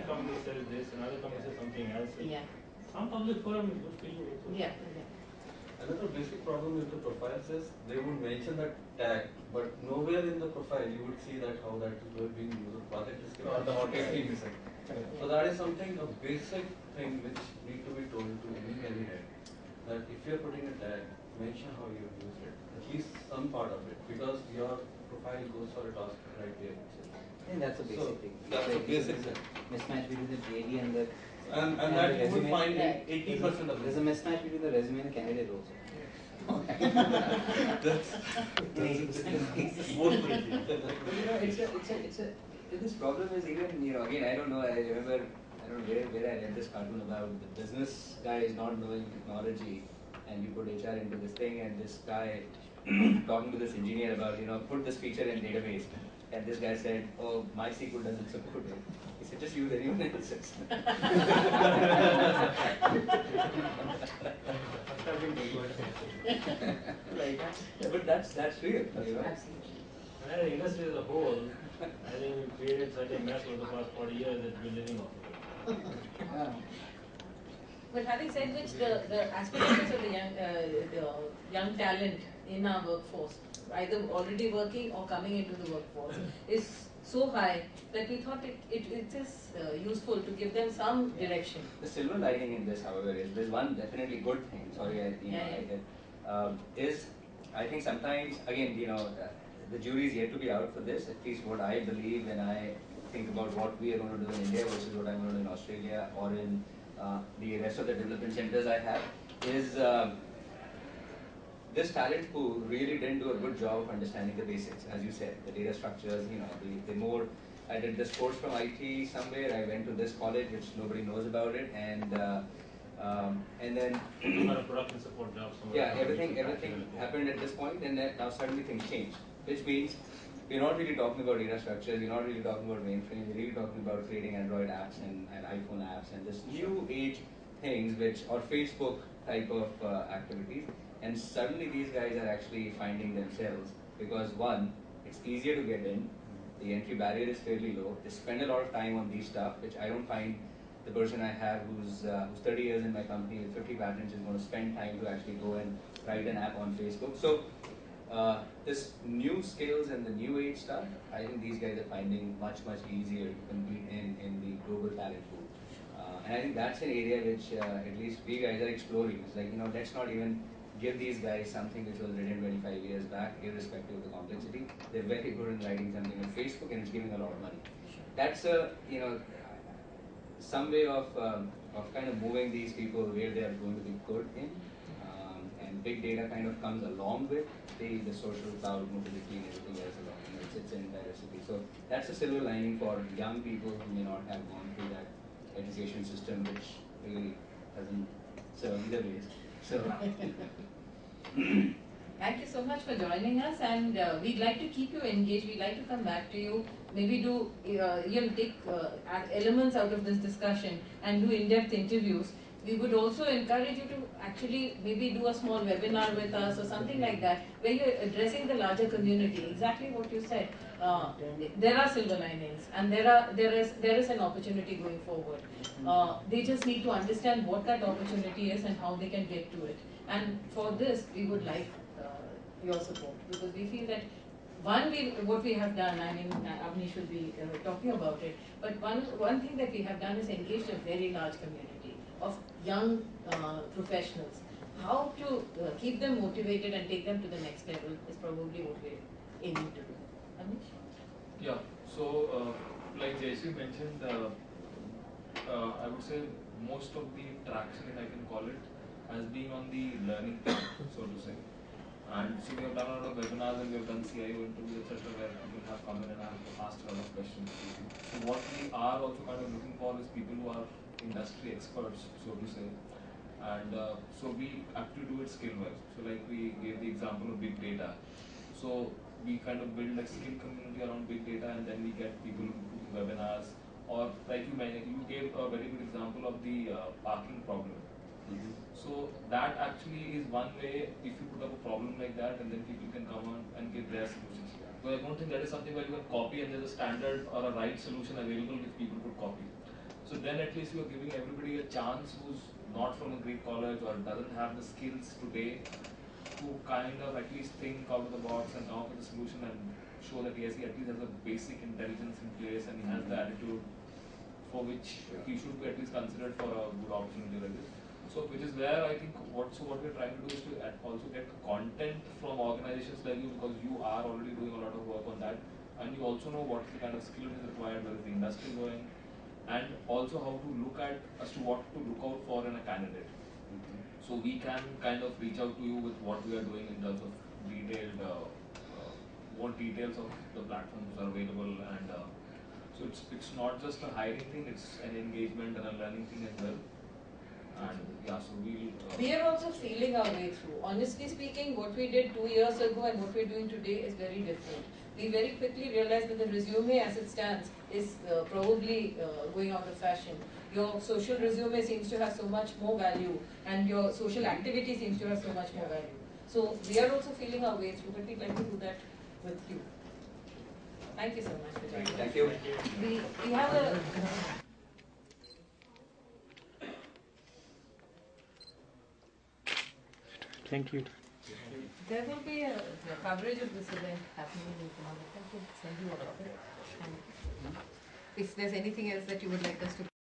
one company says this, another company says something else. Yeah. Some public forum is good for you. Yeah. Another basic problem with the profiles is they would mention that tag, but nowhere in the profile you would see that how that is being used. The project description or is missing. So that is something, a basic thing which need to be told to any head. That if you are putting a tag, mention how you use it. At least some part of it, because your profile goes for a task right there. I think that's a basic thing. That's a basic thing. Mismatch between the JD and the and that you would find 80% of there's a mismatch between the resume and the candidate also. That's both ways. This problem is even, again, I don't know, I remember, I don't know where I read this cartoon about the business guy is not knowing technology, and you put HR into this thing, and this guy talking to this engineer about, put this feature in database. And this guy said, oh, MySQL doesn't support it. He said, just use anyone else's. But that's real. Absolutely. And the industry as a whole, I think we created such a mess over the past 40 years that we're living off of it. But having said which, the aspirations of the young talent in our workforce, either already working or coming into the workforce, is so high that we thought it is useful to give them some direction. The silver lining in this, however, is there's one definitely good thing. Sorry, I think sometimes, again, the jury is yet to be out for this. At least what I believe when I think about what we are going to do in India versus what I'm going to do in Australia or in the rest of the development centers I have, is this talent pool really didn't do a good job of understanding the basics, as you said, the data structures, the more, I did this course from IT somewhere, I went to this college which nobody knows about it, and then you had a production support job somewhere. Yeah, everything happened at this point, and then now suddenly things changed, which means we're not really talking about data structures, we're not really talking about mainframe, we're really talking about creating Android apps and iPhone apps and this new age things or Facebook type of activities. And suddenly these guys are actually finding themselves because one, it's easier to get in, the entry barrier is fairly low, they spend a lot of time on these stuff, which I don't find the person I have who's 30 years in my company with 50 patents is going to spend time to actually go and write an app on Facebook. So this new skills and the new age stuff, I think these guys are finding much easier to compete in the global talent pool. And I think that's an area which at least we guys are exploring. It's like, let's not even give these guys something which was written 25 years back, irrespective of the complexity. They're very good in writing something on Facebook and it's giving a lot of money. That's some way of kind of moving these people where they are going to be good in. And big data kind of comes along with the social cloud mobility and everything else along. It's an entire recipe. So that's a silver lining for young people who may not have gone through that education system, which really doesn't serve either ways. So thank you so much for joining us, and we'd like to keep you engaged. We'd like to come back to you, maybe do take elements out of this discussion and do in-depth interviews. We would also encourage you to actually maybe do a small webinar with us or something like that, where you're addressing the larger community. Exactly what you said. There are silver linings, and there is an opportunity going forward. They just need to understand what that opportunity is and how they can get to it. And for this, we would like your support, because we feel that what we have done, I mean, Avni should be talking about it, but one thing that we have done is engaged a very large community of young professionals. How to keep them motivated and take them to the next level is probably what we're aiming to do. Amish? Yeah, so like Jayashree mentioned, I would say most of the traction, if I can call it, has been on the learning part, so to say. And so we have done a lot of webinars and we have done CIO interviews, etc., where people have come in and have asked a lot of questions. So what we are also kind of looking for is people who are industry experts, so to say. And so we have to do it skill-wise. So like we gave the example of big data. So we kind of build a skill community around big data, and then we get people who do webinars. Or like you mentioned, you gave a very good example of the parking problem. So that actually is one way, if you put up a problem like that, and then people can come on and give their solutions. But I don't think that is something where you can copy and there's a standard or a right solution available which people could copy. then at least you're giving everybody a chance who's not from a Greek college or doesn't have the skills today to kind of at least think out of the box and come up with a solution and show that yes, he at least has a basic intelligence in place and he has the attitude for which he should be at least considered for a good opportunity like this. So which is where I think what we're trying to do is to also get content from organizations like you, because you are already doing a lot of work on that and you also know what the kind of skill is required, where is the industry going, and also how to look at as to what to look out for in a candidate. So we can kind of reach out to you with what we are doing in terms of detailed, what details of the platforms are available, and so it's not just a hiring thing, it's an engagement and a learning thing as well. And yeah, so we are also feeling our way through. Honestly speaking, what we did 2 years ago and what we're doing today is very different. We very quickly realized that the resume as it stands is probably going out of fashion. Your social resume seems to have so much more value and your social activity seems to have so much more value. So we are also feeling our way through, but we'd like to do that with you. Thank you so much for joining us. Thank you. We have a... Thank you. There will be a coverage of this event happening in Economic. I could send you a copy. And if there's anything else that you would like us to